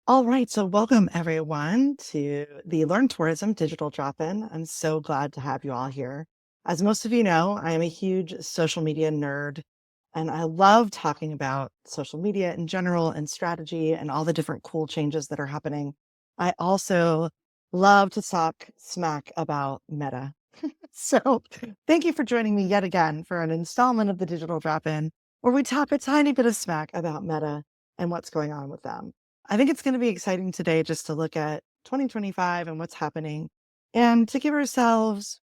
All right, so welcome everyone to the Learn Tourism Digital Drop-In. I'm so glad to have you all here. As most of you know, I am a huge social media nerd, and I love talking about social media in general and strategy and all the different cool changes that are happening. I also love to talk smack about Meta. So thank you for joining me yet again for an installment of the Digital Drop-In, where we talk a tiny bit of smack about Meta and what's going on with them. I think it's going to be exciting today just to look at 2025 and what's happening and to give ourselves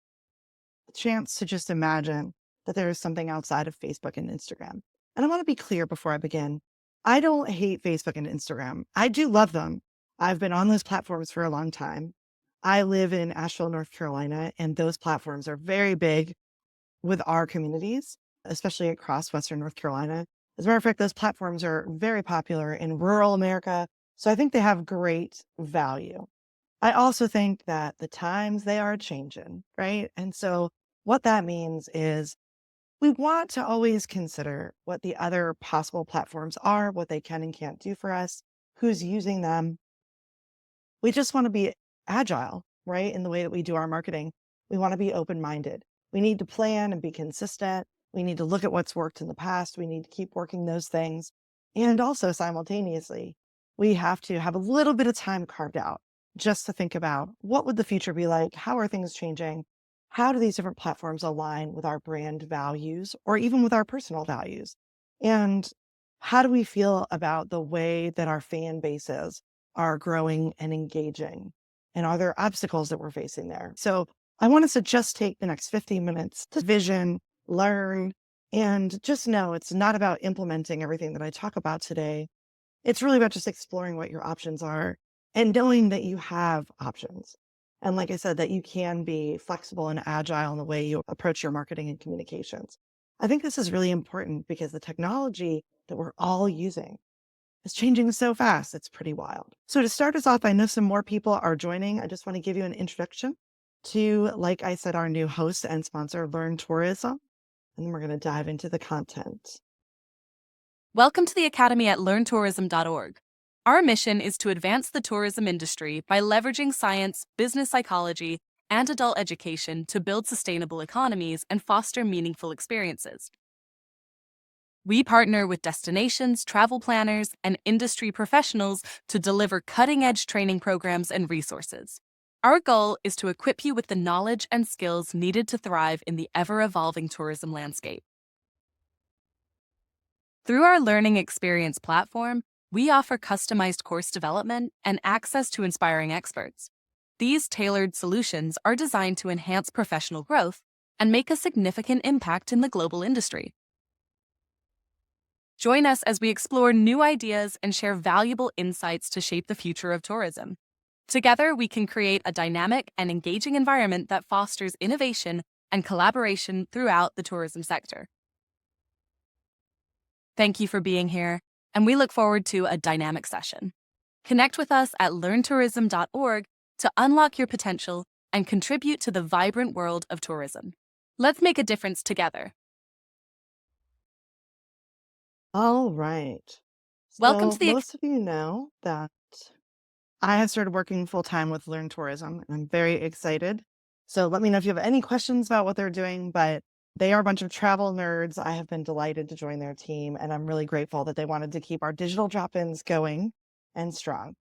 a chance to just imagine that there is something outside of Facebook and Instagram. And I want to be clear before I begin. I don't hate Facebook and Instagram. I do love them. I've been on those platforms for a long time. I live in Asheville, North Carolina, and those platforms are very big with our communities, especially across Western North Carolina. As a matter of fact, those platforms are very popular in rural America. So I think they have great value. I also think that the times they are changing, right? And so what that means is we want to always consider what the other possible platforms are, what they can and can't do for us, who's using them. We just want to be agile, right? In the way that we do our marketing. We want to be open minded. We need to plan and be consistent. We need to look at what's worked in the past. We need to keep working those things. And also simultaneously, we have to have a little bit of time carved out just to think about what would the future be like? How are things changing? How do these different platforms align with our brand values or even with our personal values? And how do we feel about the way that our fan base is? Are growing and engaging? And are there obstacles that we're facing there? So I want us to just take the next 15 minutes to vision, learn, and just know it's not about implementing everything that I talk about today. It's really about just exploring what your options are and knowing that you have options. And like I said, that you can be flexible and agile in the way you approach your marketing and communications. I think this is really important because the technology that we're all using it's changing so fast. It's pretty wild. So to start us off, I know some more people are joining. I just want to give you an introduction to, like I said, our new host and sponsor, Learn Tourism. And then we're going to dive into the content. Welcome to the Academy at learntourism.org. Our mission is to advance the tourism industry by leveraging science, business psychology, and adult education to build sustainable economies and foster meaningful experiences. We partner with destinations, travel planners, and industry professionals to deliver cutting-edge training programs and resources. Our goal is to equip you with the knowledge and skills needed to thrive in the ever-evolving tourism landscape. Through our learning experience platform, we offer customized course development and access to inspiring experts. These tailored solutions are designed to enhance professional growth and make a significant impact in the global industry. Join us as we explore new ideas and share valuable insights to shape the future of tourism. Together, we can create a dynamic and engaging environment that fosters innovation and collaboration throughout the tourism sector. Thank you for being here, and we look forward to a dynamic session. Connect with us at learntourism.org to unlock your potential and contribute to the vibrant world of tourism. Let's make a difference together. All right. Welcome So to the most of you know that I have started working full time with Learn Tourism, and I'm very excited. So let me know if you have any questions about what they're doing, but they are a bunch of travel nerds. I have been delighted to join their team, and I'm really grateful that they wanted to keep our digital drop ins going and strong.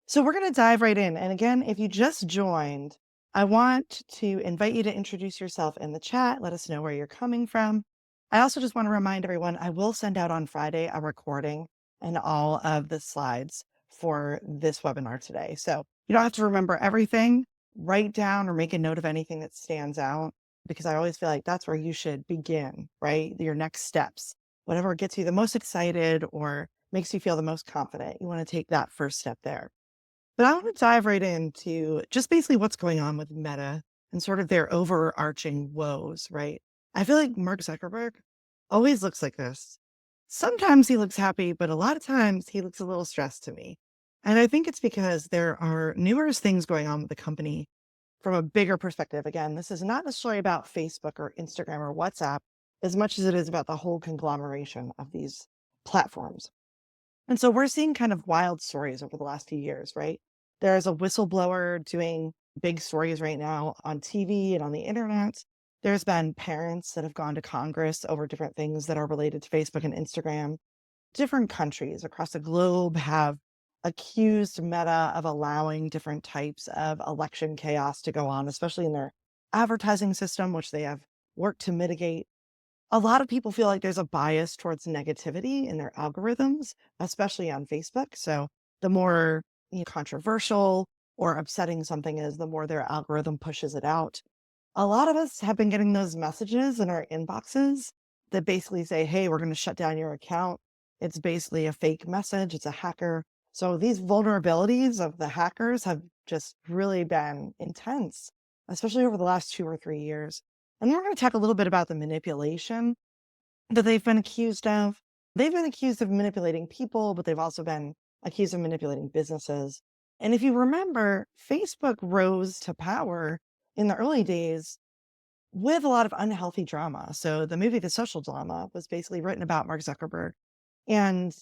So we're going to dive right in. And again, if you just joined, I want to invite you to introduce yourself in the chat. Let us know where you're coming from. I also just want to remind everyone I will send out on Friday a recording and all of the slides for this webinar today. So you don't have to remember everything. Write down or make a note of anything that stands out because I always feel like that's where you should begin, right? Your next steps, whatever gets you the most excited or makes you feel the most confident. You want to take that first step there. But I want to dive right into just basically what's going on with Meta and sort of their overarching woes, right? I feel like Mark Zuckerberg always looks like this. Sometimes he looks happy, but a lot of times he looks a little stressed to me. And I think it's because there are numerous things going on with the company from a bigger perspective. Again, this is not necessarily about Facebook or Instagram or WhatsApp as much as it is about the whole conglomeration of these platforms. And so we're seeing kind of wild stories over the last few years, right? There's a whistleblower doing big stories right now on TV and on the internet. There's been parents that have gone to Congress over different things that are related to Facebook and Instagram. Different countries across the globe have accused Meta of allowing different types of election chaos to go on, especially in their advertising system, which they have worked to mitigate. A lot of people feel like there's a bias towards negativity in their algorithms, especially on Facebook. So the more controversial or upsetting something is, the more their algorithm pushes it out. A lot of us have been getting those messages in our inboxes that basically say, hey, we're going to shut down your account. It's basically a fake message, it's a hacker. So these vulnerabilities of the hackers have just really been intense, especially over the last 2 or 3 years. And then we're going to talk a little bit about the manipulation that they've been accused of. They've been accused of manipulating people, but they've also been accused of manipulating businesses. And if you remember, Facebook rose to power in the early days with a lot of unhealthy drama. So the movie The Social Dilemma was basically written about Mark Zuckerberg. And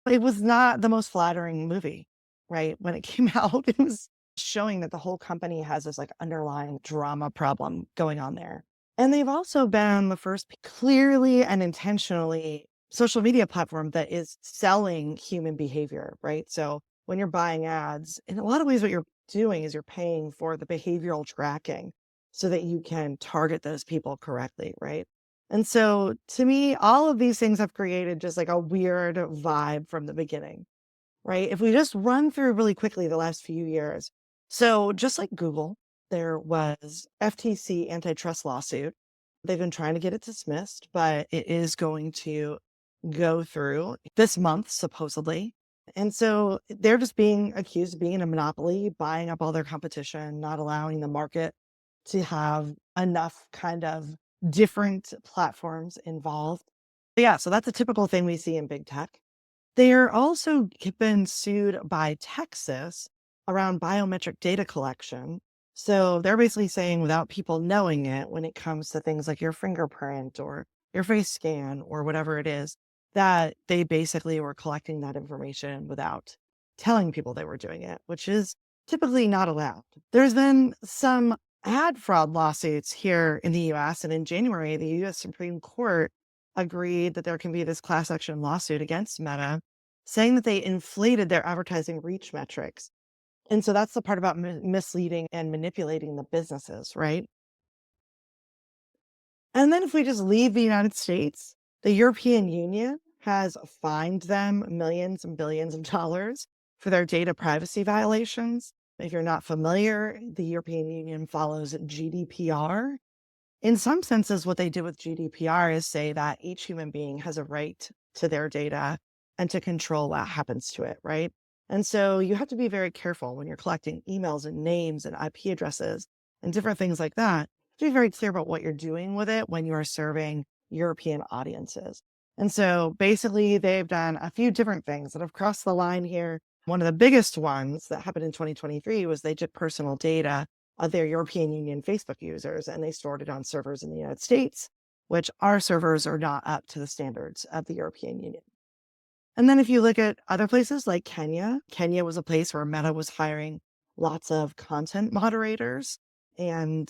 it was not the most flattering movie, right? When it came out, it was showing that the whole company has this like underlying drama problem going on there. And they've also been the first clearly and intentionally social media platform that is selling human behavior, right? So when you're buying ads, in a lot of ways, what you're doing is you're paying for the behavioral tracking so that you can target those people correctly, right? And so to me, all of these things have created just like a weird vibe from the beginning, right? If we just run through really quickly the last few years. So just like Google, there was FTC antitrust lawsuit. They've been trying to get it dismissed, but it is going to go through this month, supposedly. And so they're just being accused of being in a monopoly, buying up all their competition, not allowing the market to have enough kind of different platforms involved. But yeah, so that's a typical thing we see in big tech. They're also been sued by Texas around biometric data collection. So they're basically saying without people knowing it, when it comes to things like your fingerprint or your face scan or whatever it is, that they basically were collecting that information without telling people they were doing it, which is typically not allowed. There's been some ad fraud lawsuits here in the US. And in January, the US Supreme Court agreed that there can be this class action lawsuit against Meta saying that they inflated their advertising reach metrics. And so that's the part about misleading and manipulating the businesses, right? And then if we just leave the United States, the European Union has fined them millions and billions of dollars for their data privacy violations. If you're not familiar, the European Union follows GDPR. In some senses, what they did with GDPR is say that each human being has a right to their data and to control what happens to it, right? And so you have to be very careful when you're collecting emails and names and IP addresses and different things like that. To be very clear about what you're doing with it when you are serving European audiences. And so basically, they've done a few different things that have crossed the line here. One of the biggest ones that happened in 2023 was they took personal data of their European Union Facebook users and they stored it on servers in the United States, which our servers are not up to the standards of the European Union. And then if you look at other places like Kenya, Kenya was a place where Meta was hiring lots of content moderators. And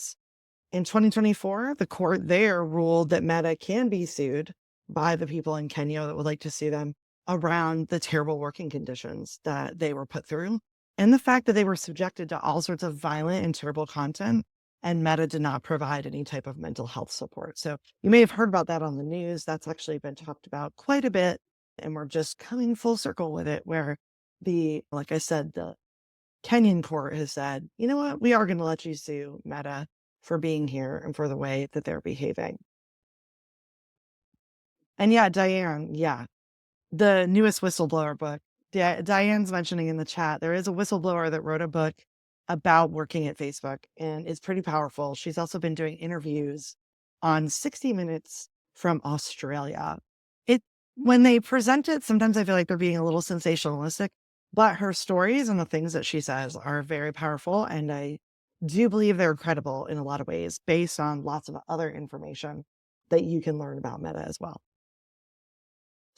in 2024, the court there ruled that Meta can be sued by the people in Kenya that would like to sue them around the terrible working conditions that they were put through and the fact that they were subjected to all sorts of violent and terrible content. And Meta did not provide any type of mental health support. So you may have heard about that on the news. That's actually been talked about quite a bit. And we're just coming full circle with it, where like I said, the Kenyan court has said, you know what, we are going to let you sue Meta for being here and for the way that they're behaving. And yeah, Diane, yeah, the newest whistleblower book. Diane's mentioning in the chat, there is a whistleblower that wrote a book about working at Facebook and it's pretty powerful. She's also been doing interviews on 60 Minutes from Australia. It When they present it, sometimes I feel like they're being a little sensationalistic, but her stories and the things that she says are very powerful. And I do believe they're credible in a lot of ways based on lots of other information that you can learn about Meta as well.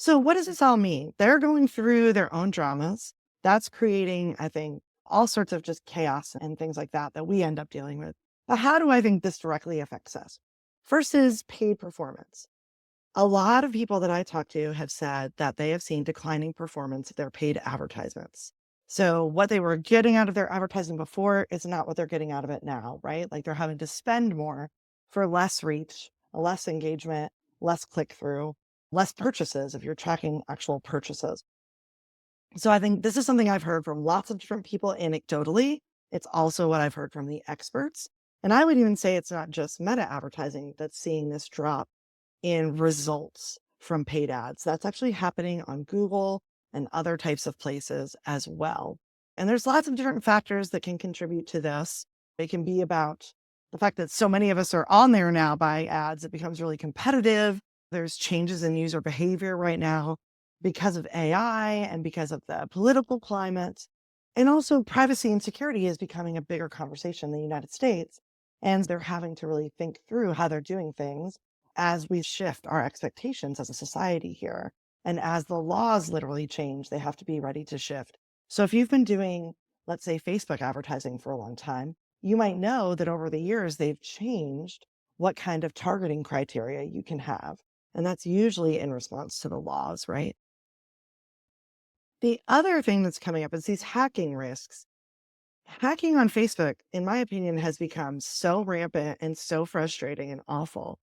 So what does this all mean? They're going through their own dramas. That's creating, I think, all sorts of just chaos and things like that that we end up dealing with. But how do I think this directly affects us? First is paid performance. A lot of people that I talk to have said that they have seen declining performance of their paid advertisements. So what they were getting out of their advertising before is not what they're getting out of it now, right? Like they're having to spend more for less reach, less engagement, less click through, less purchases if you're tracking actual purchases. So I think this is something I've heard from lots of different people anecdotally. It's also what I've heard from the experts. And I would even say it's not just Meta advertising that's seeing this drop in results from paid ads. That's actually happening on Google and other types of places as well. And there's lots of different factors that can contribute to this. It can be about the fact that so many of us are on there now buying ads, it becomes really competitive. There's changes in user behavior right now because of AI and because of the political climate. And also, privacy and security is becoming a bigger conversation in the United States. And they're having to really think through how they're doing things as we shift our expectations as a society here. And as the laws literally change, they have to be ready to shift. So if you've been doing, let's say, Facebook advertising for a long time, you might know that over the years they've changed what kind of targeting criteria you can have. And that's usually in response to the laws, right? The other thing that's coming up is these hacking risks. Hacking on Facebook, in my opinion, has become so rampant and so frustrating and awful.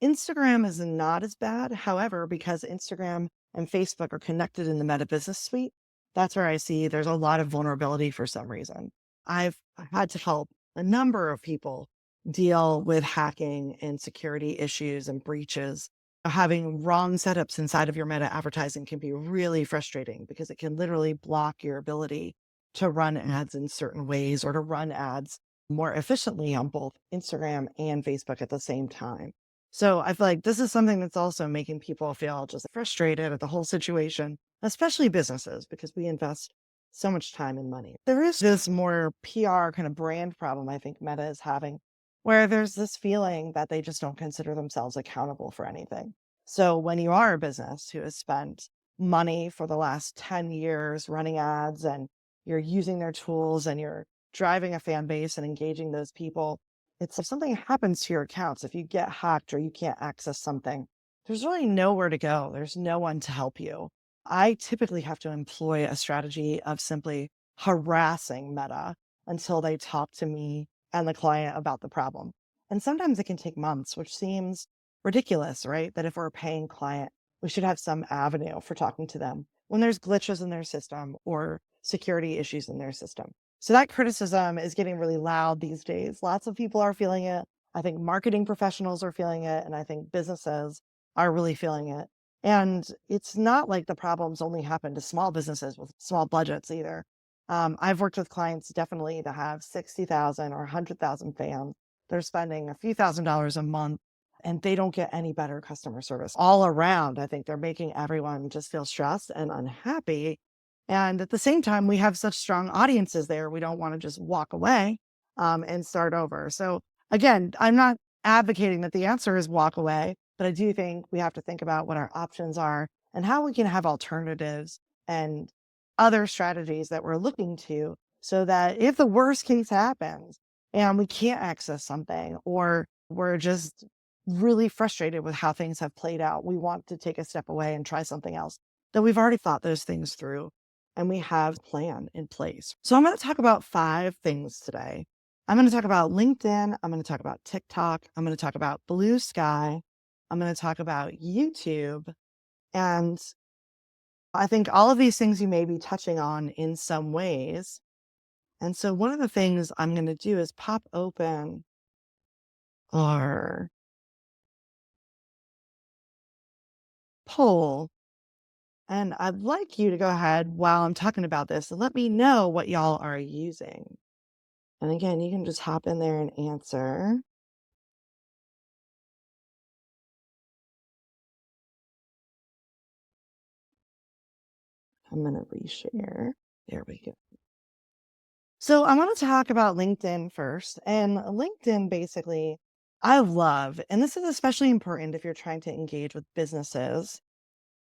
Instagram is not as bad. However, because Instagram and Facebook are connected in the Meta Business Suite, that's where I see there's a lot of vulnerability for some reason. I've had to help a number of people deal with hacking and security issues and breaches. Having wrong setups inside of your Meta advertising can be really frustrating because it can literally block your ability to run ads in certain ways or to run ads more efficiently on both Instagram and Facebook at the same time. So I feel like this is something that's also making people feel just frustrated at the whole situation, especially businesses, because we invest so much time and money. There is this more PR kind of brand problem I think Meta is having, where there's this feeling that they just don't consider themselves accountable for anything. So when you are a business who has spent money for the last 10 years running ads and you're using their tools and you're driving a fan base and engaging those people, it's if something happens to your accounts, if you get hacked or you can't access something, there's really nowhere to go. There's no one to help you. I typically have to employ a strategy of simply harassing Meta until they talk to me and the client about the problem. And sometimes it can take months, which seems ridiculous, right? That if we're a paying client, we should have some avenue for talking to them when there's glitches in their system or security issues in their system. So that criticism is getting really loud these days. Lots of people are feeling it. I think marketing professionals are feeling it. And I think businesses are really feeling it. And it's not like the problems only happen to small businesses with small budgets either. I've worked with clients definitely that have 60,000 or 100,000 fans. They're spending a few $1,000s a month and they don't get any better customer service all around. I think they're making everyone just feel stressed and unhappy. And at the same time, we have such strong audiences there. We don't want to just walk away and start over. So again, I'm not advocating that the answer is walk away, but I do think we have to think about what our options are and how we can have alternatives and other strategies that we're looking to so that if the worst case happens and we can't access something or we're just really frustrated with how things have played out, we want to take a step away and try something else, that we've already thought those things through and we have a plan in place. So I'm going to talk about 5 things today. I'm going to talk about LinkedIn. I'm going to talk about TikTok. I'm going to talk about Blue Sky. I'm going to talk about YouTube. And I think all of these things you may be touching on in some ways. And so one of the things I'm going to do is pop open our poll. And I'd like you to go ahead while I'm talking about this and let me know what y'all are using. And again, you can just hop in there and answer. I'm going to reshare. There we go. So I want to talk about LinkedIn first. And LinkedIn basically, I love, and this is especially important if you're trying to engage with businesses.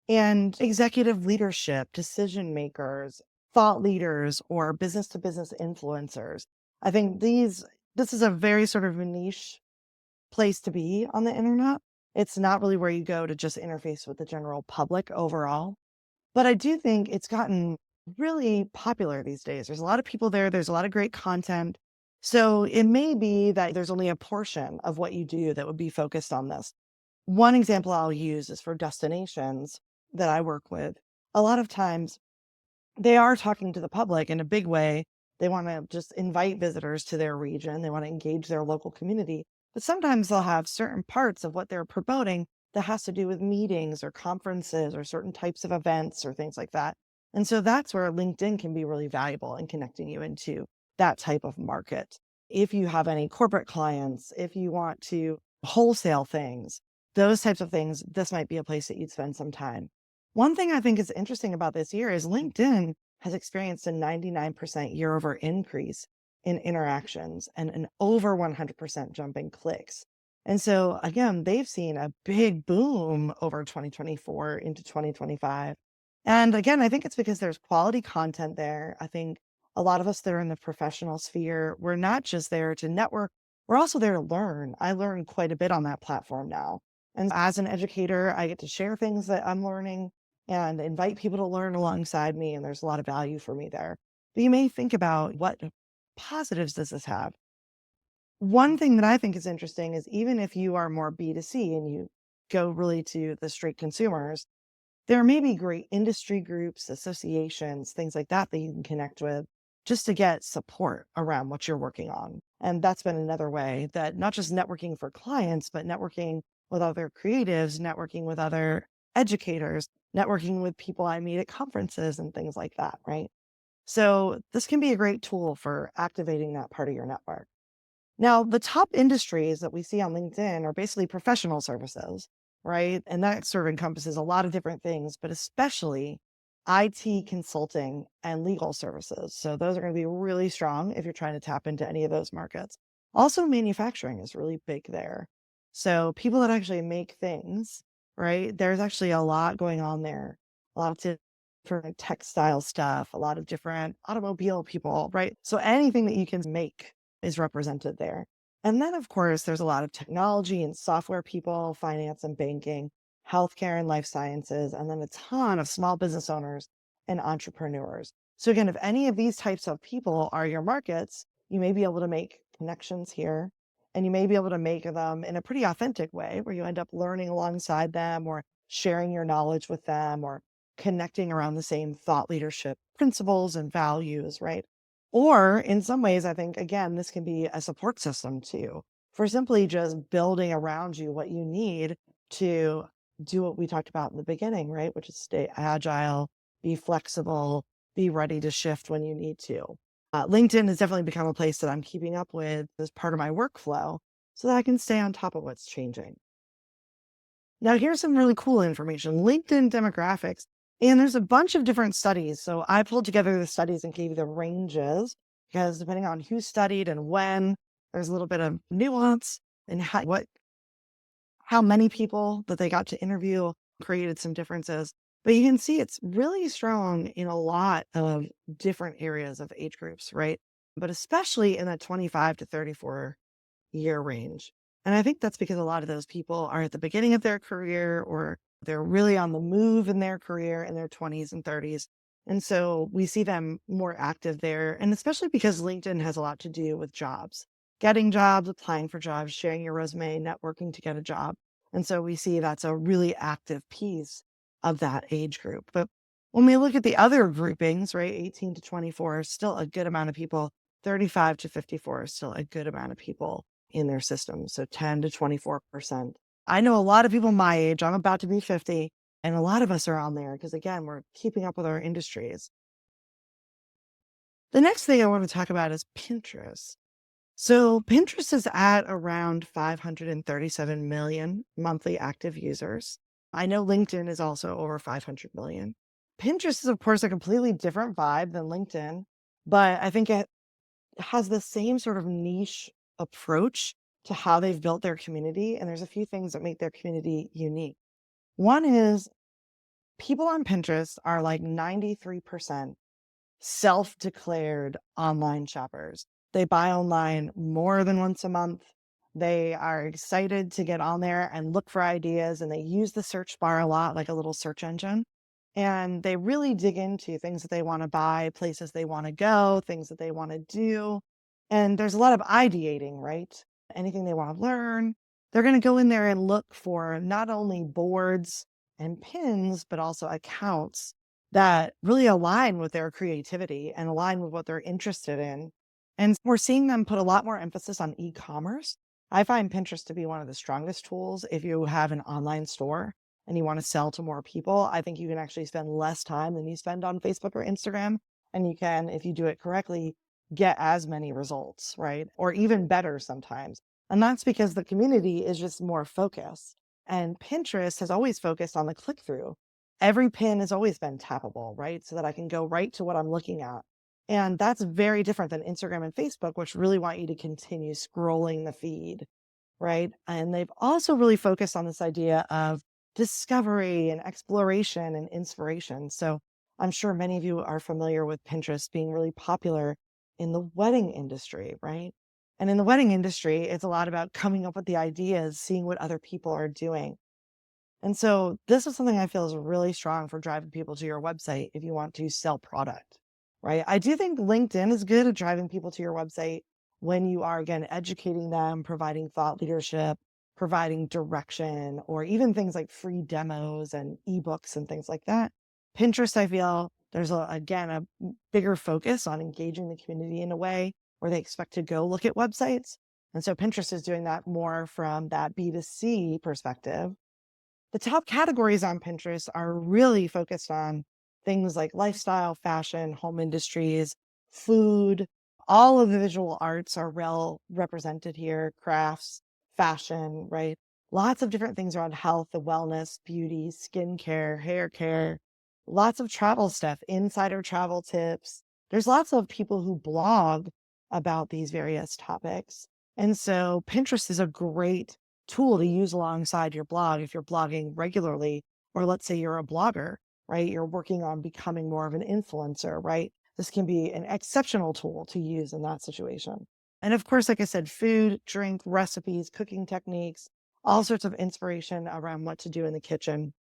and executive leadership, decision makers, thought leaders, or business to business influencers. I think this is a very sort of a niche place to be on the internet. It's not really where you go to just interface with the general public overall. But I do think it's gotten really popular these days. There's a lot of people there, there's a lot of great content. So it may be that there's only a portion of what you do that would be focused on this. One example I'll use is for destinations that I work with. A lot of times they are talking to the public in a big way. They want to just invite visitors to their region. They want to engage their local community. But sometimes they'll have certain parts of what they're promoting that has to do with meetings or conferences or certain types of events or things like that. And so that's where LinkedIn can be really valuable in connecting you into that type of market. If you have any corporate clients, if you want to wholesale things, those types of things, this might be a place that you'd spend some time. One thing I think is interesting about this year is LinkedIn has experienced a 99% year over increase in interactions and an over 100% jump in clicks. And so, again, they've seen a big boom over 2024 into 2025. And again, I think it's because there's quality content there. I think a lot of us that are in the professional sphere, we're not just there to network, we're also there to learn. I learn quite a bit on that platform now. And as an educator, I get to share things that I'm learning and invite people to learn alongside me. And there's a lot of value for me there. But you may think about what positives does this have? One thing that I think is interesting is even if you are more B2C and you go really to the straight consumers, there may be great industry groups, associations, things like that that you can connect with just to get support around what you're working on. And that's been another way that not just networking for clients, but networking with other creatives, networking with other educators, networking with people I meet at conferences and things like that, right? So this can be a great tool for activating that part of your network. Now, the top industries that we see on LinkedIn are basically professional services, right? And that sort of encompasses a lot of different things, but especially IT consulting and legal services. So those are going to be really strong if you're trying to tap into any of those markets. Also, manufacturing is really big there. So people that actually make things, right? There's actually a lot going on there. A lot of different textile stuff, a lot of different automobile people, right? So anything that you can make is represented there. And then, of course, there's a lot of technology and software people, finance and banking, healthcare and life sciences, and then a ton of small business owners and entrepreneurs. So, again, if any of these types of people are your markets, you may be able to make connections here and you may be able to make them in a pretty authentic way where you end up learning alongside them or sharing your knowledge with them or connecting around the same thought leadership principles and values, right? Or in some ways, I think, again, this can be a support system too, for simply just building around you what you need to do what we talked about in the beginning, right? Which is stay agile, be flexible, be ready to shift when you need to. LinkedIn has definitely become a place that I'm keeping up with as part of my workflow so that I can stay on top of what's changing. Now, here's some really cool information LinkedIn demographics. And there's a bunch of different studies. So I pulled together the studies and gave you the ranges because depending on who studied and when, there's a little bit of nuance and how many people that they got to interview created some differences. But you can see it's really strong in a lot of different areas of age groups, right? But especially in that 25 to 34-year range. And I think that's because a lot of those people are at the beginning of their career or they're really on the move in their career in their 20s and 30s. And so we see them more active there. And especially because LinkedIn has a lot to do with jobs, getting jobs, applying for jobs, sharing your resume, networking to get a job. And so we see that's a really active piece of that age group. But when we look at the other groupings, right, 18 to 24 is still a good amount of people, 35 to 54 is still a good amount of people in their system. So 10 to 24%. I know a lot of people my age, I'm about to be 50, and a lot of us are on there because, again, we're keeping up with our industries. The next thing I want to talk about is Pinterest. So Pinterest is at around 537 million monthly active users. I know LinkedIn is also over 500 million. Pinterest is, of course, a completely different vibe than LinkedIn, but I think it has the same sort of niche approach to how they've built their community. And there's a few things that make their community unique. One is People on Pinterest are like 93% self-declared online shoppers. They buy online more than once a month. They are excited to get on there and look for ideas, and they use the search bar a lot, like a little search engine. And they really dig into things that they want to buy, places they want to go, things that they want to do. And there's a lot of ideating, right? Anything they want to learn. They're going to go in there and look for not only boards and pins, but also accounts that really align with their creativity and align with what they're interested in. And we're seeing them put a lot more emphasis on e-commerce. I find Pinterest to be one of the strongest tools if you have an online store and you want to sell to more people. I think you can actually spend less time than you spend on Facebook or Instagram. And you can, if you do it correctly, get as many results, right? Or even better sometimes. And that's because the community is just more focused. And Pinterest has always focused on the click through. Every pin has always been tappable, right? So that I can go right to what I'm looking at. And that's very different than Instagram and Facebook, which really want you to continue scrolling the feed, right? And they've also really focused on this idea of discovery and exploration and inspiration. So I'm sure many of you are familiar with Pinterest being really popular in the wedding industry, right? And in the wedding industry, it's a lot about coming up with the ideas, seeing what other people are doing. And so this is something I feel is really strong for driving people to your website if you want to sell product, right? I do think LinkedIn is good at driving people to your website when you are, again, educating them, providing thought leadership, providing direction, or even things like free demos and ebooks and things like that. Pinterest, I feel there's again a bigger focus on engaging the community in a way where they expect to go look at websites. And so Pinterest is doing that more from that B2C perspective. The top categories on Pinterest are really focused on things like lifestyle, fashion, home industries, food. All of the visual arts are well represented here, crafts, fashion, right? Lots of different things around health and wellness, beauty, skincare, hair care, lots of travel stuff, insider travel tips. There's lots of people who blog about these various topics. And so Pinterest is a great tool to use alongside your blog if you're blogging regularly, or let's say you're a blogger, right? You're working on becoming more of an influencer, right? This can be an exceptional tool to use in that situation. And of course, like I said, food, drink, recipes, cooking techniques, all sorts of inspiration around what to do in the kitchen.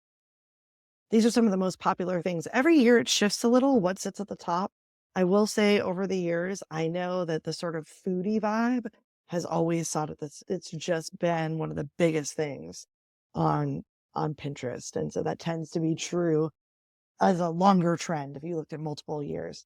These are some of the most popular things. Every year it shifts a little what sits at the top. I will say over the years, I know that the sort of foodie vibe has always thought of this. It's just been one of the biggest things on on Pinterest. And so that tends to be true as a longer trend if you looked at multiple years.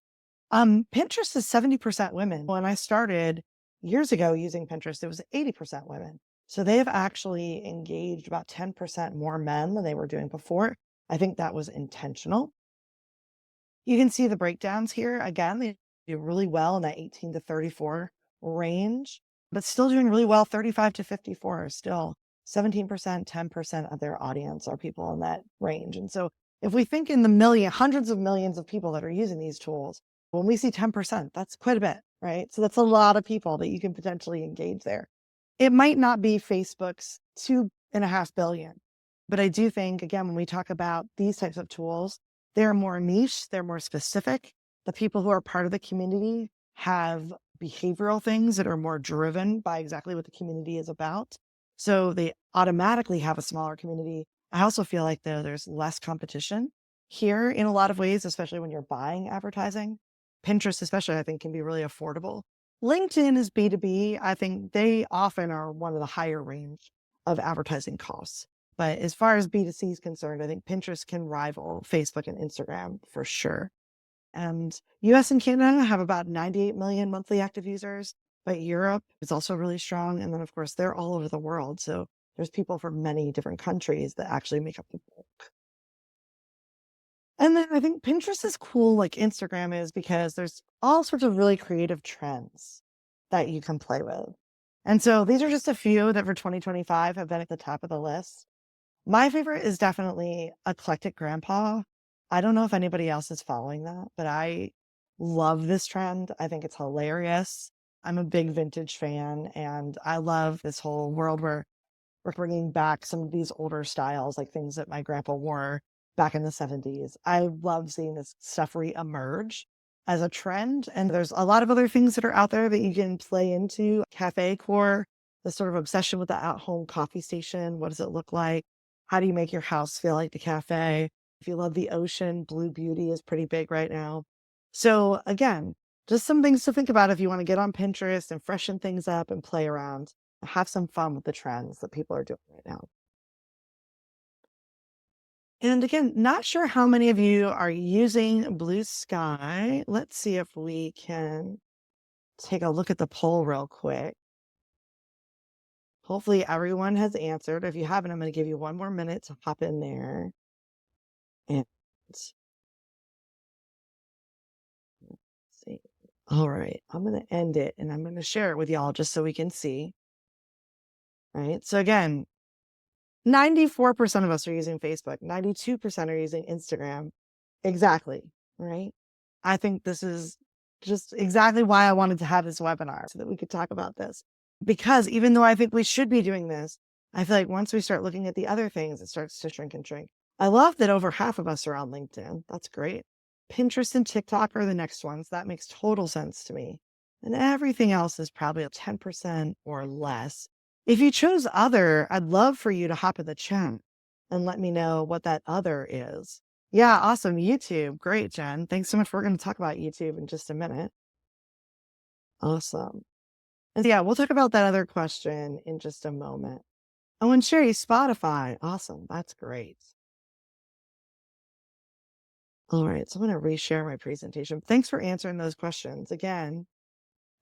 Pinterest is 70% women. When I started years ago using Pinterest, it was 80% women. So they've actually engaged about 10% more men than they were doing before. I think that was intentional. You can see the breakdowns here. Again, they do really well in that 18 to 34 range, but still doing really well 35 to 54 still 17%, 10% of their audience are people in that range. And so if we think in the million, hundreds of millions of people that are using these tools, when we see 10%, that's quite a bit, right? So that's a lot of people that you can potentially engage there. It might not be Facebook's 2.5 billion, but I do think, again, when we talk about these types of tools, they're more niche, they're more specific. The people who are part of the community have behavioral things that are more driven by exactly what the community is about. So they automatically have a smaller community. I also feel like though there's less competition here in a lot of ways, especially when you're buying advertising. Pinterest, especially, I think can be really affordable. LinkedIn is B2B. I think they often are one of the higher range of advertising costs. But as far as B2C is concerned, I think Pinterest can rival Facebook and Instagram for sure. And US and Canada have about 98 million monthly active users, but Europe is also really strong. And then, of course, they're all over the world. So there's people from many different countries that actually make up the bulk. And then I think Pinterest is cool like Instagram is because there's all sorts of really creative trends that you can play with. And so these are just a few that for 2025 have been at the top of the list. My favorite is definitely Eclectic Grandpa. I don't know if anybody else is following that, but I love this trend. I think it's hilarious. I'm a big vintage fan, and I love this whole world where we're bringing back some of these older styles, like things that my grandpa wore back in the 70s. I love seeing this stuff re-emerge as a trend. And there's a lot of other things that are out there that you can play into. Cafe core, the sort of obsession with the at-home coffee station. What does it look like? How do you make your house feel like the cafe? If you love the ocean, Blue Beauty is pretty big right now. So again, just some things to think about if you want to get on Pinterest and freshen things up and play around. Have some fun with the trends that people are doing right now. And again, not sure how many of you are using Blue Sky. Let's see if we can take a look at the poll real quick. Hopefully everyone has answered. If you haven't, I'm going to give you one more minute to hop in there. And let's see. All right, I'm going to end it and I'm going to share it with y'all just so we can see. Right. So again, 94% of us are using Facebook, 92% are using Instagram. Exactly. Right. I think this is just exactly why I wanted to have this webinar so that we could talk about this. Because even though I think we should be doing this, I feel like once we start looking at the other things, it starts to shrink and shrink. I love that over half of us are on LinkedIn. That's great. Pinterest and TikTok are the next ones. That makes total sense to me. And everything else is probably a 10% or less. If you chose other, I'd love for you to hop in the chat and let me know what that other is. Yeah, awesome. YouTube. Great, Jen. Thanks so much. We're going to talk about YouTube in just a minute. Awesome. And yeah, we'll talk about that other question in just a moment. Oh, and Sherry, Spotify. Awesome. That's great. All right. So I'm going to reshare my presentation. Thanks for answering those questions. Again,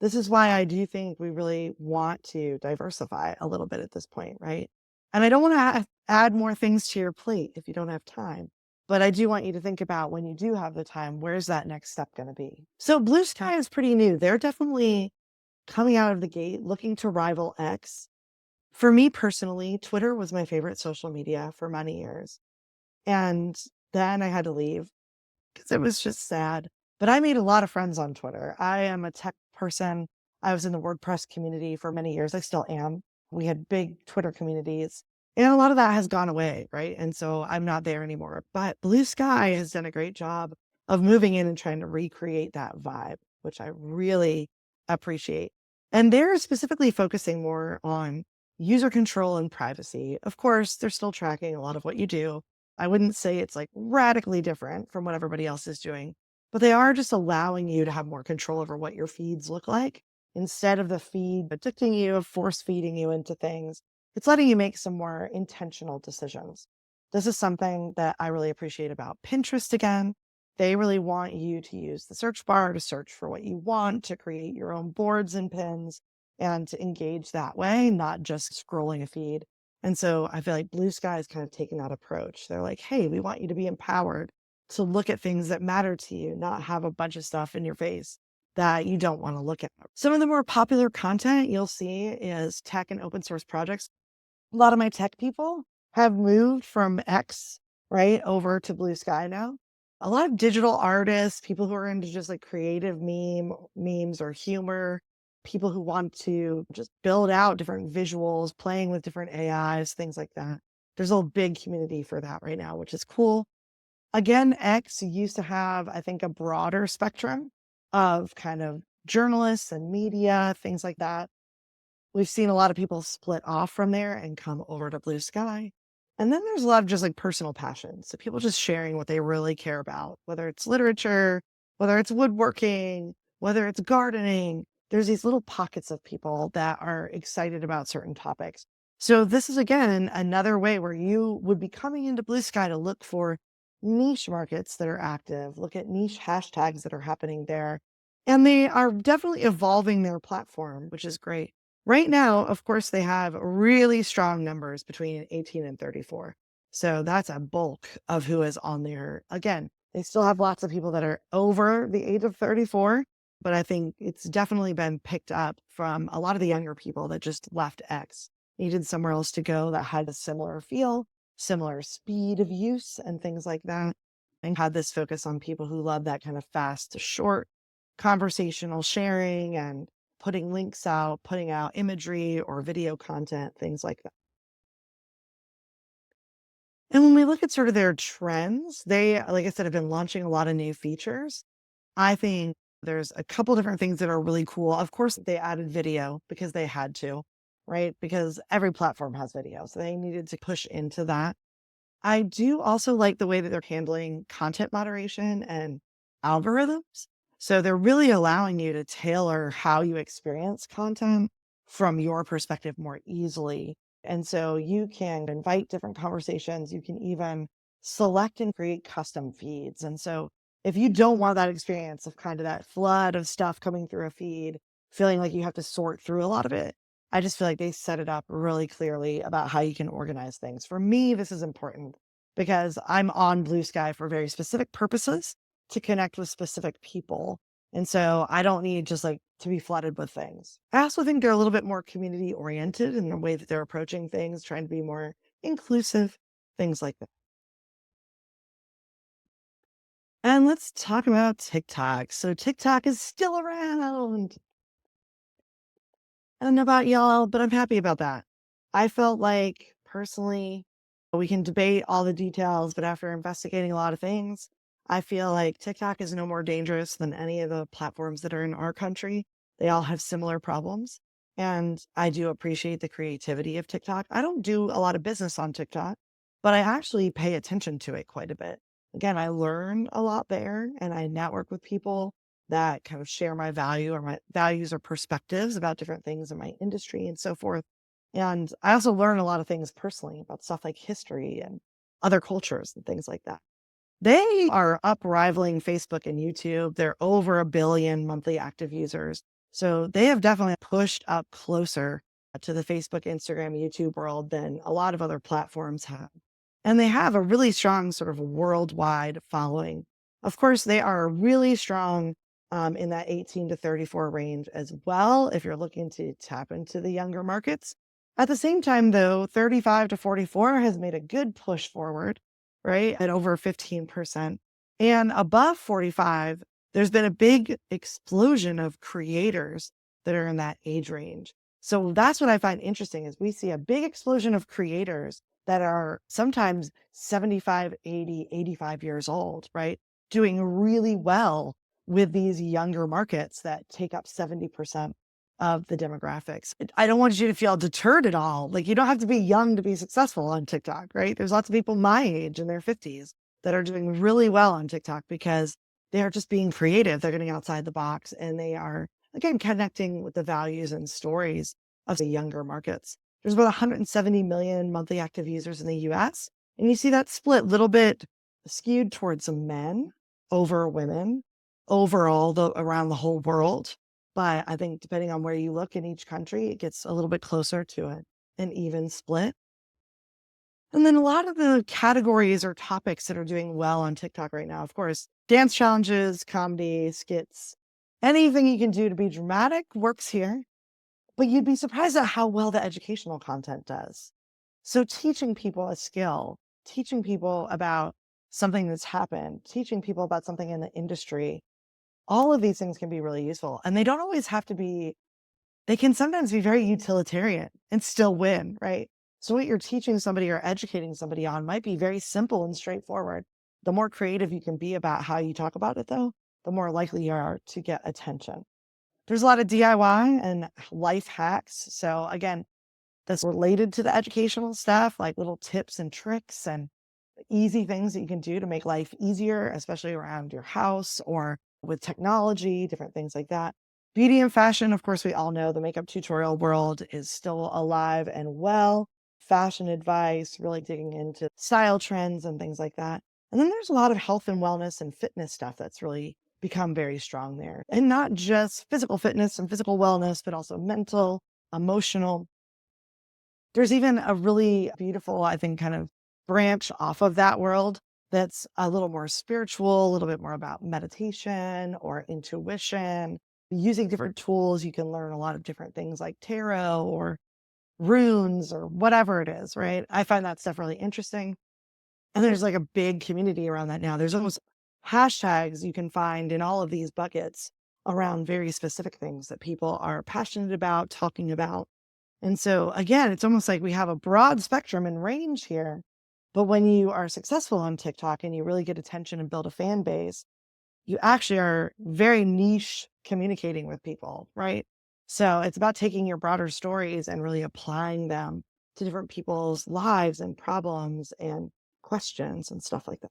this is why I do think we really want to diversify a little bit at this point, right? And I don't want to add more things to your plate if you don't have time. But I do want you to think about when you do have the time, where's that next step going to be? So Blue Sky is pretty new. They're definitely coming out of the gate looking to rival X. For me personally, Twitter was my favorite social media for many years. And then I had to leave because it was just sad. But I made a lot of friends on Twitter. I am a tech person. I was in the WordPress community for many years. I still am. We had big Twitter communities. And a lot of that has gone away, right? And so I'm not there anymore. But Blue Sky has done a great job of moving in and trying to recreate that vibe, which I really appreciate. And they're specifically focusing more on user control and privacy. Of course, they're still tracking a lot of what you do. I wouldn't say it's like radically different from what everybody else is doing, but they are just allowing you to have more control over what your feeds look like instead of the feed addicting you, force feeding you into things. It's letting you make some more intentional decisions. This is something that I really appreciate about Pinterest again. They really want you to use the search bar to search for what you want, to create your own boards and pins, and to engage that way, not just scrolling a feed. And so I feel like Blue Sky is kind of taking that approach. They're like, hey, we want you to be empowered to look at things that matter to you, not have a bunch of stuff in your face that you don't want to look at. Some of the more popular content you'll see is tech and open source projects. A lot of my tech people have moved from X, right, over to Blue Sky now. A lot of digital artists, people who are into just like creative memes or humor, people who want to just build out different visuals, playing with different AIs, things like that. There's a big community for that right now, which is cool. Again, X used to have, I think, a broader spectrum of kind of journalists and media, things like that. We've seen a lot of people split off from there and come over to Blue Sky. And then there's a lot of just like personal passions. So people just sharing what they really care about, whether it's literature, whether it's woodworking, whether it's gardening. There's these little pockets of people that are excited about certain topics. So this is again another way where you would be coming into Blue Sky to look for niche markets that are active, look at niche hashtags that are happening there. And they are definitely evolving their platform, which is great. Right now, of course, they have really strong numbers between 18 and 34. So that's a bulk of who is on there. Again, they still have lots of people that are over the age of 34, but I think it's definitely been picked up from a lot of the younger people that just left X, needed somewhere else to go that had a similar feel, similar speed of use, and things like that. And had this focus on people who love that kind of fast, short, conversational sharing and putting links out, putting out imagery or video content, things like that. And when we look at sort of their trends, they, like I said, have been launching a lot of new features. I think there's a couple different things that are really cool. Of course, they added video because they had to, right? Because every platform has video. So they needed to push into that. I do also like the way that they're handling content moderation and algorithms. So they're really allowing you to tailor how you experience content from your perspective more easily. And so you can invite different conversations. You can even select and create custom feeds. And so if you don't want that experience of kind of that flood of stuff coming through a feed, feeling like you have to sort through a lot of it, I just feel like they set it up really clearly about how you can organize things. For me, this is important because I'm on Blue Sky for very specific purposes to connect with specific people. And so I don't need just like to be flooded with things. I also think they're a little bit more community oriented in the way that they're approaching things, trying to be more inclusive, things like that. And let's talk about TikTok. So TikTok is still around. I don't know about y'all, but I'm happy about that. I felt like personally, we can debate all the details, but after investigating a lot of things, I feel like TikTok is no more dangerous than any of the platforms that are in our country. They all have similar problems. And I do appreciate the creativity of TikTok. I don't do a lot of business on TikTok, but I actually pay attention to it quite a bit. Again, I learn a lot there and I network with people that kind of share my value or my values or perspectives about different things in my industry and so forth. And I also learn a lot of things personally about stuff like history and other cultures and things like that. They are up rivaling Facebook and YouTube. They're over a billion monthly active users. So they have definitely pushed up closer to the Facebook, Instagram, YouTube world than a lot of other platforms have. And they have a really strong sort of worldwide following. Of course, they are really strong in that 18 to 34 range as well, if you're looking to tap into the younger markets. At the same time, though, 35 to 44 has made a good push forward, right? At over 15%. And above 45, there's been a big explosion of creators that are in that age range. So that's what I find interesting is we see a big explosion of creators that are sometimes 75, 80, 85 years old, right? Doing really well with these younger markets that take up 70% of the demographics. I don't want you to feel deterred at all. Like you don't have to be young to be successful on TikTok, right? There's lots of people my age in their 50s that are doing really well on TikTok because they are just being creative. They're getting outside the box and they are, again, connecting with the values and stories of the younger markets. There's about 170 million monthly active users in the US. And you see that split a little bit skewed towards men over women overall around the whole world. But I think depending on where you look in each country, it gets a little bit closer to an even split. And then a lot of the categories or topics that are doing well on TikTok right now, of course, dance challenges, comedy, skits, anything you can do to be dramatic works here. But you'd be surprised at how well the educational content does. So teaching people a skill, teaching people about something that's happened, teaching people about something in the industry, all of these things can be really useful. And they don't always have to be, they can sometimes be very utilitarian and still win, right? So what you're teaching somebody or educating somebody on might be very simple and straightforward. The more creative you can be about how you talk about it, though, the more likely you are to get attention. There's a lot of DIY and life hacks. So again, that's related to the educational stuff, like little tips and tricks and easy things that you can do to make life easier, especially around your house or with technology, different things like that. Beauty and fashion, of course, we all know the makeup tutorial world is still alive and well. Fashion advice, really digging into style trends and things like that. And then there's a lot of health and wellness and fitness stuff that's really become very strong there. And not just physical fitness and physical wellness, but also mental, emotional. There's even a really beautiful, I think, kind of branch off of that world that's a little more spiritual, a little bit more about meditation or intuition. Using different tools, you can learn a lot of different things like tarot or runes or whatever it is, right? I find that stuff really interesting. And there's like a big community around that now. There's almost hashtags you can find in all of these buckets around very specific things that people are passionate about, talking about. And so again, it's almost like we have a broad spectrum and range here But when you are successful on TikTok and you really get attention and build a fan base, you actually are very niche communicating with people, right? So it's about taking your broader stories and really applying them to different people's lives and problems and questions and stuff like that.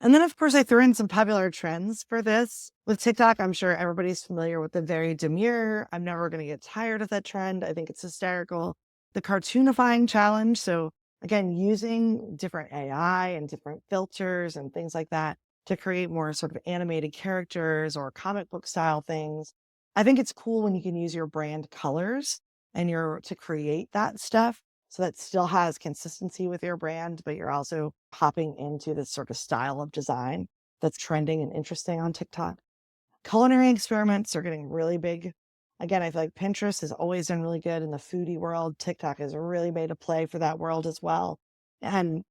And then, of course, I threw in some popular trends for this. With TikTok, I'm sure everybody's familiar with the very demure, I'm never going to get tired of that trend. I think it's hysterical. The cartoonifying challenge. So, again, using different AI and different filters and things like that to create more sort of animated characters or comic book style things. I think it's cool when you can use your brand colors and you're to create that stuff. So that still has consistency with your brand, but you're also hopping into this sort of style of design that's trending and interesting on TikTok. Culinary experiments are getting really big. Again, I feel like Pinterest has always done really good in the foodie world. TikTok has really made a play for that world as well. And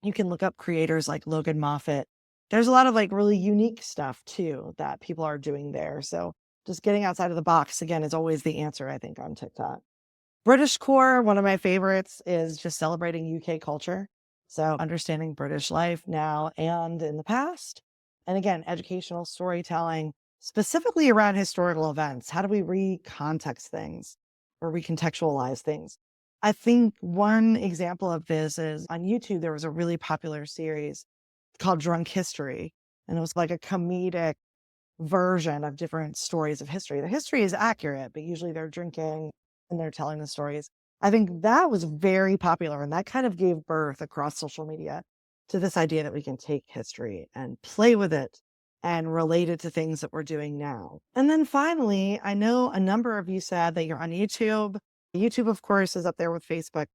you can look up creators like Logan Moffat. There's a lot of like really unique stuff too that people are doing there. So just getting outside of the box again is always the answer, I think, on TikTok. British core, one of my favorites, is just celebrating UK culture. So understanding British life now and in the past. And again, educational storytelling, specifically around historical events. How do we recontext things or recontextualize things? I think one example of this is on YouTube, there was a really popular series called Drunk History. And it was like a comedic version of different stories of history. The history is accurate, but usually they're drinking and they're telling the stories. I think that was very popular and that kind of gave birth across social media to this idea that we can take history and play with it and relate it to things that we're doing now. And then finally, I know a number of you said that you're on YouTube. YouTube, of course, is up there with Facebook,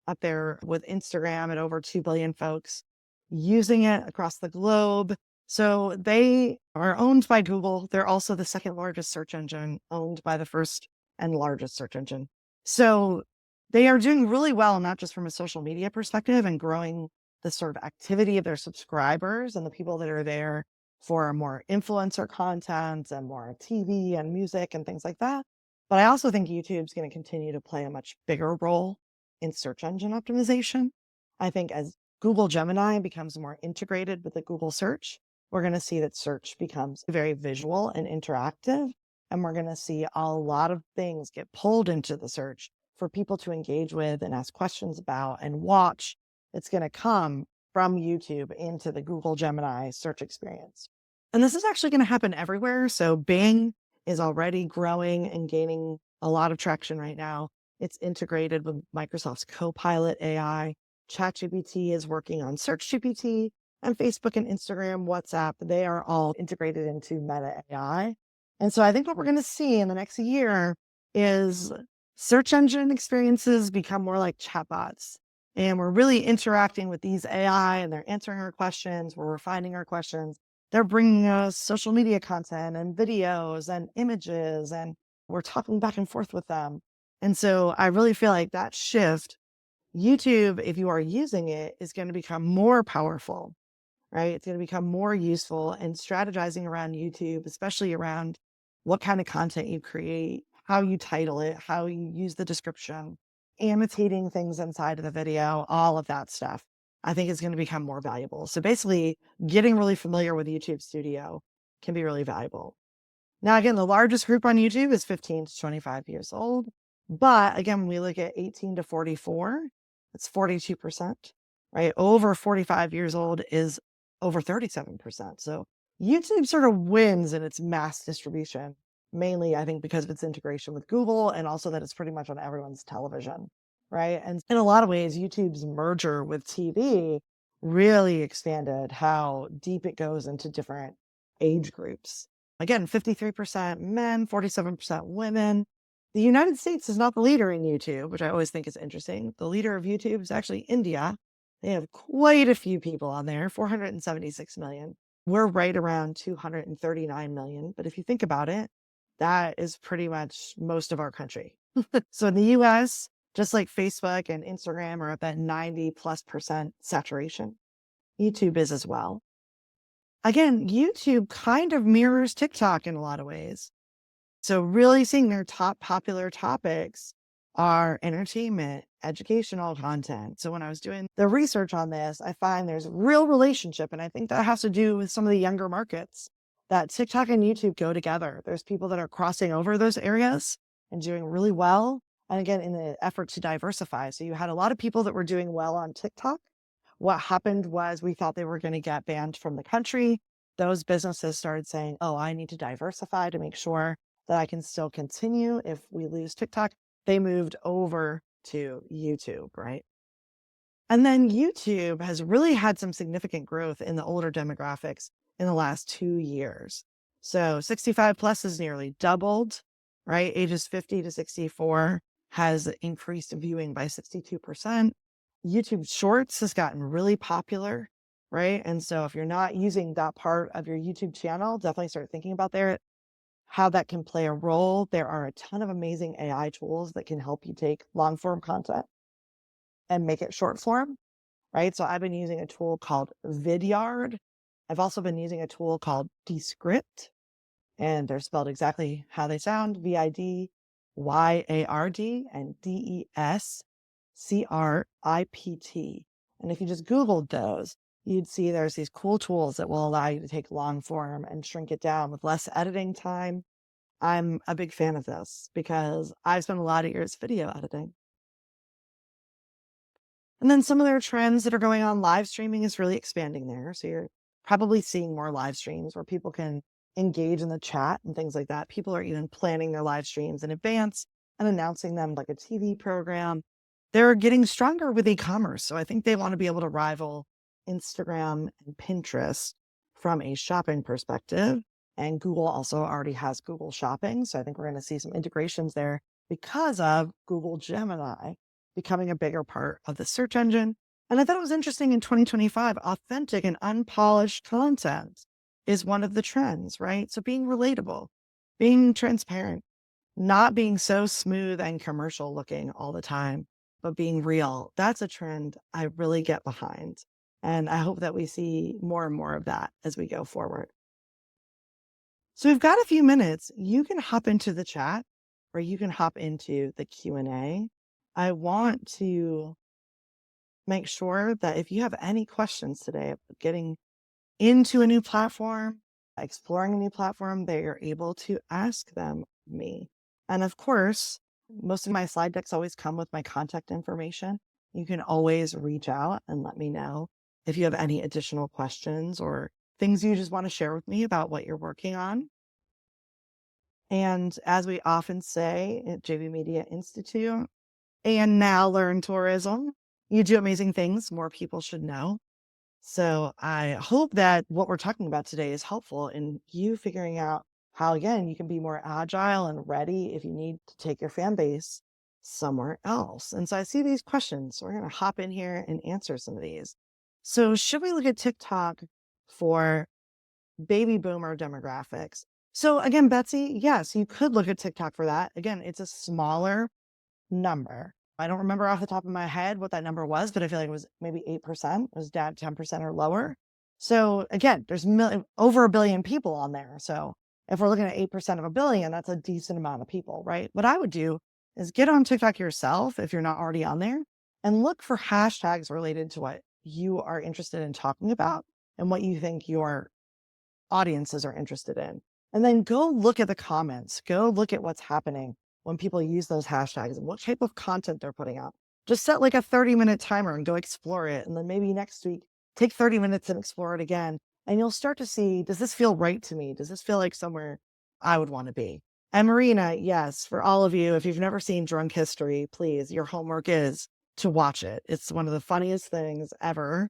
up there with Instagram, at over 2 billion folks using it across the globe. So they are owned by Google. They're also the second largest search engine, owned by the first and largest search engine. So they are doing really well, not just from a social media perspective and growing the sort of activity of their subscribers and the people that are there for more influencer content and more TV and music and things like that. But I also think YouTube's going to continue to play a much bigger role in search engine optimization. I think as Google Gemini becomes more integrated with the Google search, we're going to see that search becomes very visual and interactive. And we're going to see a lot of things get pulled into the search for people to engage with and ask questions about and watch. It's going to come from YouTube into the Google Gemini search experience. And this is actually going to happen everywhere. So Bing is already growing and gaining a lot of traction right now. It's integrated with Microsoft's Copilot AI. ChatGPT is working on SearchGPT, and Facebook and Instagram, WhatsApp, they are all integrated into Meta AI. And so I think what we're going to see in the next year is search engine experiences become more like chatbots. And we're really interacting with these AI and they're answering our questions. We're refining our questions. They're bringing us social media content and videos and images, and we're talking back and forth with them. And so I really feel like that shift, YouTube, if you are using it, is going to become more powerful, right? It's going to become more useful, and strategizing around YouTube, especially around what kind of content you create, how you title it, how you use the description, annotating things inside of the video, all of that stuff, I think is going to become more valuable. So basically, getting really familiar with YouTube Studio can be really valuable. Now, again, the largest group on YouTube is 15 to 25 years old. But again, when we look at 18 to 44, it's 42%, right? Over 45 years old is over 37%. So YouTube sort of wins in its mass distribution, mainly, I think, because of its integration with Google and also that it's pretty much on everyone's television, right? And in a lot of ways, YouTube's merger with TV really expanded how deep it goes into different age groups. Again, 53% men, 47% women. The United States is not the leader in YouTube, which I always think is interesting. The leader of YouTube is actually India. They have quite a few people on there, 476 million. We're right around 239 million. But if you think about it, that is pretty much most of our country. So in the US, just like Facebook and Instagram are at that 90+% saturation, YouTube is as well. Again, YouTube kind of mirrors TikTok in a lot of ways. So really seeing their top popular topics are entertainment educational content. So when I was doing the research on this, I find there's a real relationship. And I think that has to do with some of the younger markets that TikTok and YouTube go together. There's people that are crossing over those areas and doing really well. And again, in the effort to diversify. So you had a lot of people that were doing well on TikTok. What happened was we thought they were going to get banned from the country. Those businesses started saying, oh, I need to diversify to make sure that I can still continue if we lose TikTok. They moved over to YouTube, right? And then YouTube has really had some significant growth in the older demographics in the last 2 years. So 65 plus has nearly doubled, right? Ages 50 to 64 has increased viewing by 62%. YouTube Shorts has gotten really popular, right? And so if you're not using that part of your YouTube channel, definitely start thinking about how that can play a role. There are a ton of amazing AI tools that can help you take long form content and make it short form, right? So I've been using a tool called Vidyard. I've also been using a tool called Descript, and they're spelled exactly how they sound, Vidyard and Descript. And if you just Googled those, you'd see there's these cool tools that will allow you to take long form and shrink it down with less editing time. I'm a big fan of this because I've spent a lot of years video editing. And then some of their trends that are going on, live streaming is really expanding there. So you're probably seeing more live streams where people can engage in the chat and things like that. People are even planning their live streams in advance and announcing them like a TV program. They're getting stronger with e-commerce. So I think they want to be able to rival Instagram and Pinterest from a shopping perspective. And Google also already has Google Shopping. So I think we're going to see some integrations there because of Google Gemini becoming a bigger part of the search engine. And I thought it was interesting in 2025, authentic and unpolished content is one of the trends, right? So being relatable, being transparent, not being so smooth and commercial looking all the time, but being real. That's a trend I really get behind. And I hope that we see more and more of that as we go forward. So we've got a few minutes. You can hop into the chat or you can hop into the Q&A. I want to make sure that if you have any questions today about getting into a new platform, exploring a new platform, they are able to ask them me. And of course, most of my slide decks always come with my contact information. You can always reach out and let me know if you have any additional questions or things you just want to share with me about what you're working on. And as we often say at JV Media Institute, and now Learn Tourism, you do amazing things more people should know. So I hope that what we're talking about today is helpful in you figuring out how, again, you can be more agile and ready if you need to take your fan base somewhere else. And so I see these questions. So we're going to hop in here and answer some of these. So should we look at TikTok for baby boomer demographics? So again, Betsy, yes, you could look at TikTok for that. Again, it's a smaller number. I don't remember off the top of my head what that number was, but I feel like it was maybe 8%. It was down 10% or lower. So again, there's over 1 billion people on there. So if we're looking at 8% of 1 billion, that's a decent amount of people, right? What I would do is get on TikTok yourself if you're not already on there and look for hashtags related to what you are interested in talking about and what you think your audiences are interested in. And then go look at the comments, go look at what's happening when people use those hashtags and what type of content they're putting out. Just set like a 30-minute timer and go explore it. And then maybe next week, take 30 minutes and explore it again. And you'll start to see, does this feel right to me? Does this feel like somewhere I would want to be? And Marina, yes, for all of you, if you've never seen Drunk History, please, your homework is to watch it. It's one of the funniest things ever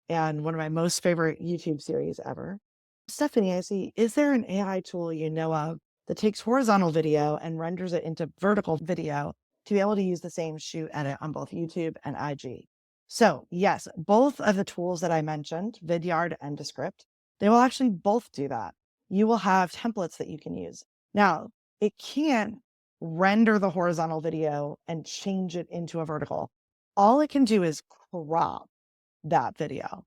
and one of my most favorite YouTube series ever. Stephanie, I see, is there an AI tool you know of that takes horizontal video and renders it into vertical video to be able to use the same shoot edit on both YouTube and IG? So yes, both of the tools that I mentioned, Vidyard and Descript, they will actually both do that. You will have templates that you can use. Now, it can't render the horizontal video and change it into a vertical. All it can do is crop that video,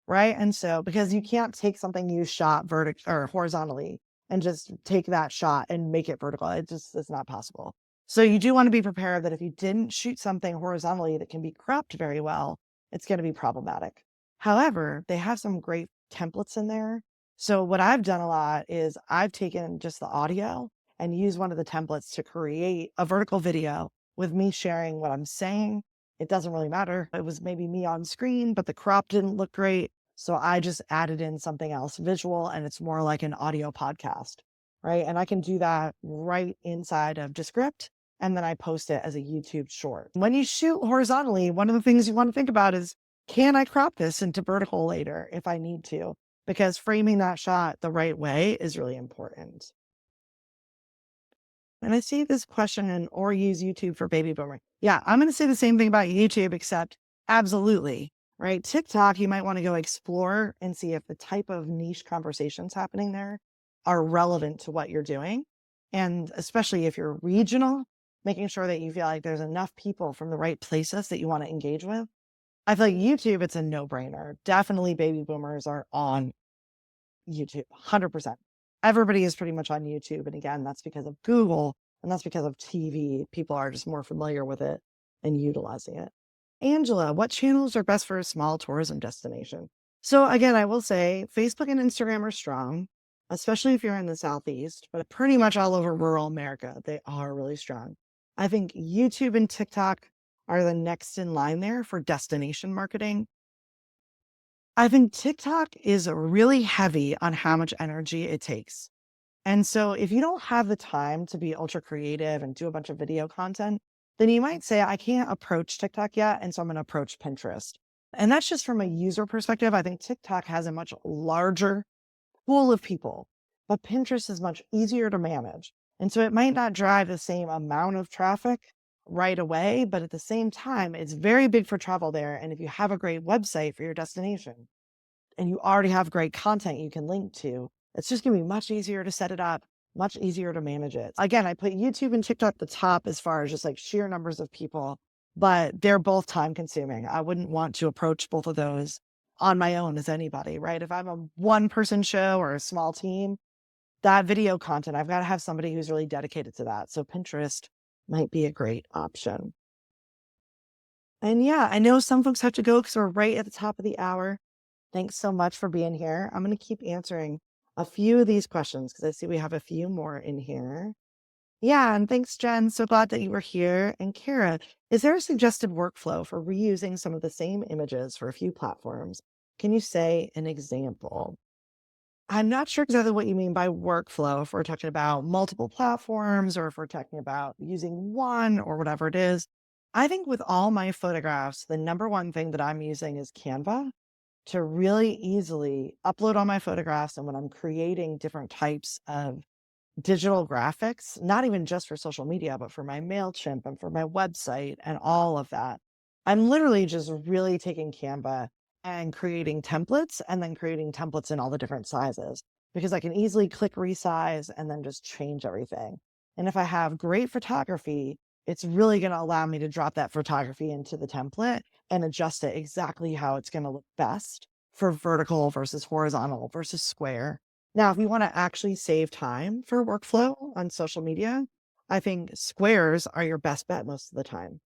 right? And so, because you can't take something you shot vertically or horizontally and just take that shot and make it vertical, it's not possible. So you do want to be prepared that if you didn't shoot something horizontally that can be cropped very well, it's going to be problematic. However, they have some great templates in there. So what I've done a lot is I've taken just the audio and used one of the templates to create a vertical video with me sharing what I'm saying. It doesn't really matter. It was maybe me on screen, but the crop didn't look great. So I just added in something else visual, and it's more like an audio podcast, right? And I can do that right inside of Descript, and then I post it as a YouTube short. When you shoot horizontally, one of the things you want to think about is, can I crop this into vertical later if I need to? Because framing that shot the right way is really important. And I see this question, or use YouTube for baby boomer. Yeah, I'm going to say the same thing about YouTube, except absolutely, right? TikTok, you might want to go explore and see if the type of niche conversations happening there are relevant to what you're doing. And especially if you're regional, making sure that you feel like there's enough people from the right places that you want to engage with. I feel like YouTube, it's a no brainer. Definitely baby boomers are on YouTube, 100%. Everybody is pretty much on YouTube. And again, that's because of Google and that's because of TV. People are just more familiar with it and utilizing it. Angela, what channels are best for a small tourism destination? So again, I will say Facebook and Instagram are strong, especially if you're in the Southeast, but pretty much all over rural America, they are really strong. I think YouTube and TikTok are the next in line there for destination marketing. I think TikTok is really heavy on how much energy it takes. And so if you don't have the time to be ultra creative and do a bunch of video content, then you might say, I can't approach TikTok yet. And so I'm going to approach Pinterest. And that's just from a user perspective. I think TikTok has a much larger pool of people, but Pinterest is much easier to manage. And so it might not drive the same amount of traffic right away, but at the same time, it's very big for travel there. And if you have a great website for your destination and you already have great content you can link to, it's just going to be much easier to set it up, much easier to manage it. Again, I put YouTube and TikTok at the top as far as just like sheer numbers of people, but they're both time consuming. I wouldn't want to approach both of those on my own as anybody, right? If I'm a one person show or a small team, that video content, I've got to have somebody who's really dedicated to that. So Pinterest might be a great option. And yeah, I know some folks have to go because we're right at the top of the hour. Thanks so much for being here. I'm going to keep answering a few of these questions because I see we have a few more in here. Yeah, and thanks, Jen. So glad that you were here. And Kara, is there a suggested workflow for reusing some of the same images for a few platforms? Can you say an example? I'm not sure exactly what you mean by workflow, if we're talking about multiple platforms or if we're talking about using one or whatever it is. I think with all my photographs, the number one thing that I'm using is Canva to really easily upload all my photographs. And when I'm creating different types of digital graphics, not even just for social media, but for my MailChimp and for my website and all of that. I'm literally just really taking Canva and creating templates and then creating templates in all the different sizes because I can easily click resize and then just change everything. And if I have great photography, it's really going to allow me to drop that photography into the template and adjust it exactly how it's going to look best for vertical versus horizontal versus square. Now, if you want to actually save time for workflow on social media, I think squares are your best bet most of the time,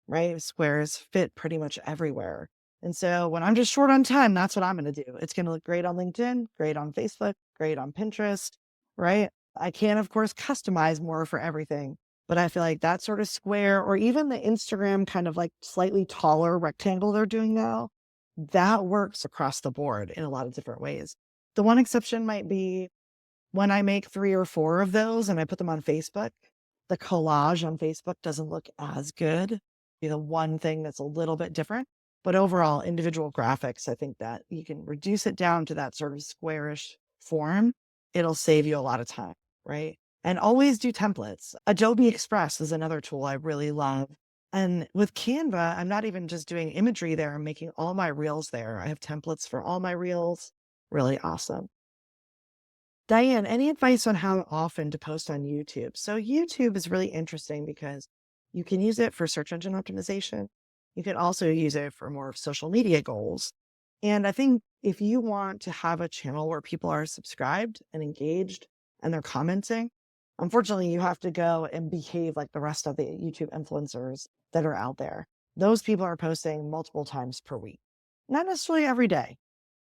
right? Squares fit pretty much everywhere. And so when I'm just short on time, that's what I'm going to do. It's going to look great on LinkedIn, great on Facebook, great on Pinterest, right? I can, of course, customize more for everything, but I feel like that sort of square or even the Instagram kind of like slightly taller rectangle they're doing now, that works across the board in a lot of different ways. The one exception might be when I make 3 or 4 of those and I put them on Facebook, the collage on Facebook doesn't look as good. Be the one thing that's a little bit different. But overall, individual graphics, I think that you can reduce it down to that sort of squarish form. It'll save you a lot of time, right? And always do templates. Adobe Express is another tool I really love. And with Canva, I'm not even just doing imagery there, I'm making all my reels there. I have templates for all my reels. Really awesome. Diane, any advice on how often to post on YouTube? So YouTube is really interesting because you can use it for search engine optimization. You can also use it for more social media goals. And I think if you want to have a channel where people are subscribed and engaged and they're commenting, Unfortunately, you have to go and behave like the rest of the YouTube influencers that are out there. Those people are posting multiple times per week, not necessarily every day,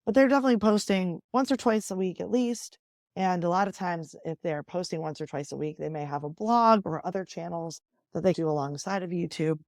but they're definitely posting once or twice a week at least. And a lot of times, if they're posting once or twice a week, they may have a blog or other channels that they do alongside of YouTube.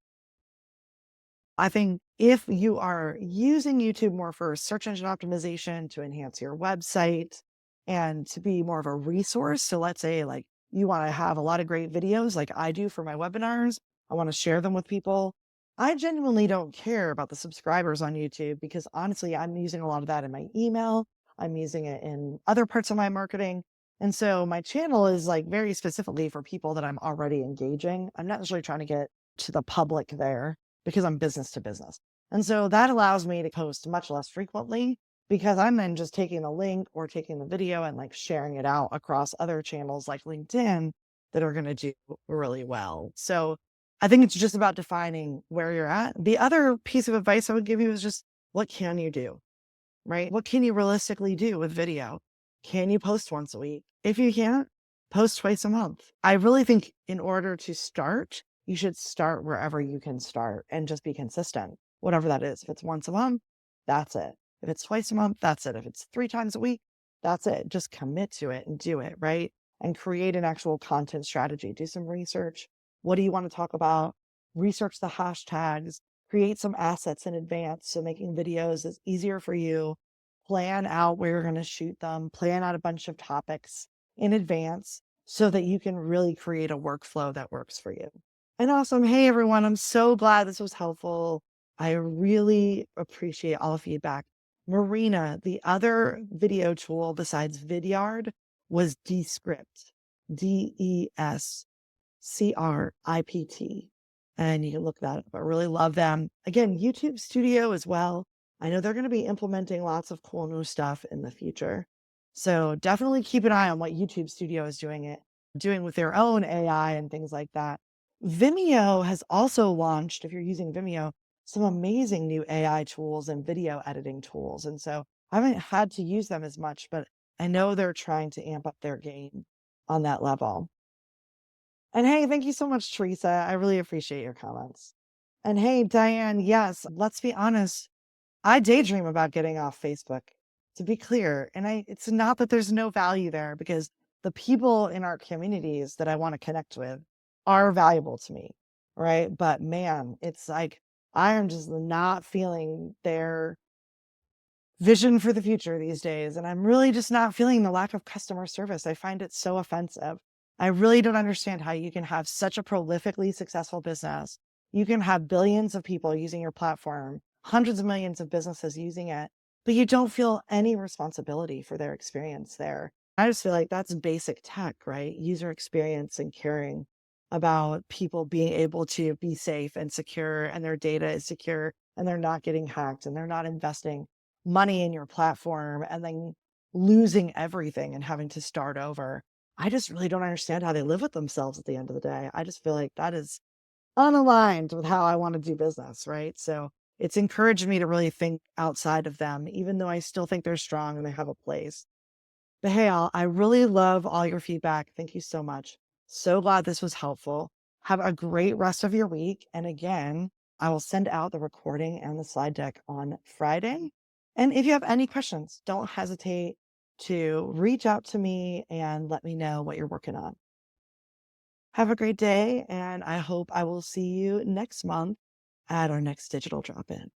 I think if you are using YouTube more for search engine optimization to enhance your website and to be more of a resource, so let's say like you want to have a lot of great videos like I do for my webinars, I want to share them with people. I genuinely don't care about the subscribers on YouTube because honestly, I'm using a lot of that in my email. I'm using it in other parts of my marketing. And so my channel is like very specifically for people that I'm already engaging. I'm not necessarily trying to get to the public there because I'm business to business. And so that allows me to post much less frequently because I'm then just taking the link or taking the video and like sharing it out across other channels like LinkedIn that are going to do really well. So I think it's just about defining where you're at. The other piece of advice I would give you is just what can you do, right? What can you realistically do with video? Can you post once a week? If you can't, post twice a month. I really think in order to start, you should start wherever you can start and just be consistent, whatever that is. If it's once a month, that's it. If it's twice a month, that's it. If it's 3 times a week, that's it. Just commit to it and do it, right? And create an actual content strategy. Do some research. What do you want to talk about? Research the hashtags, create some assets in advance. So making videos is easier for you. Plan out where you're going to shoot them, plan out a bunch of topics in advance so that you can really create a workflow that works for you. And awesome. Hey, everyone. I'm so glad this was helpful. I really appreciate all the feedback. Marina, the other video tool besides Vidyard was Descript, Descript. And you can look that up. I really love them. Again, YouTube Studio as well. I know they're going to be implementing lots of cool new stuff in the future. So definitely keep an eye on what YouTube Studio is doing with their own AI and things like that. Vimeo has also launched, if you're using Vimeo, some amazing new AI tools and video editing tools. And so I haven't had to use them as much, but I know they're trying to amp up their game on that level. And hey, thank you so much, Teresa. I really appreciate your comments. And hey, Diane, yes, let's be honest. I daydream about getting off Facebook, to be clear. And it's not that there's no value there because the people in our communities that I want to connect with are valuable to me. Right. But man, it's like I am just not feeling their vision for the future these days. And I'm really just not feeling the lack of customer service. I find it so offensive. I really don't understand how you can have such a prolifically successful business. You can have billions of people using your platform, hundreds of millions of businesses using it, but you don't feel any responsibility for their experience there. I just feel like that's basic tech, right? User experience and caring about people being able to be safe and secure and their data is secure and they're not getting hacked and they're not investing money in your platform and then losing everything and having to start over. I just really don't understand how they live with themselves at the end of the day. I just feel like that is unaligned with how I want to do business, right? So it's encouraged me to really think outside of them, even though I still think they're strong and they have a place. But hey, I really love all your feedback. Thank you so much. So glad this was helpful. Have a great rest of your week. And again, I will send out the recording and the slide deck on Friday. And if you have any questions, don't hesitate to reach out to me and let me know what you're working on. Have a great day. And I hope I will see you next month at our next digital drop in.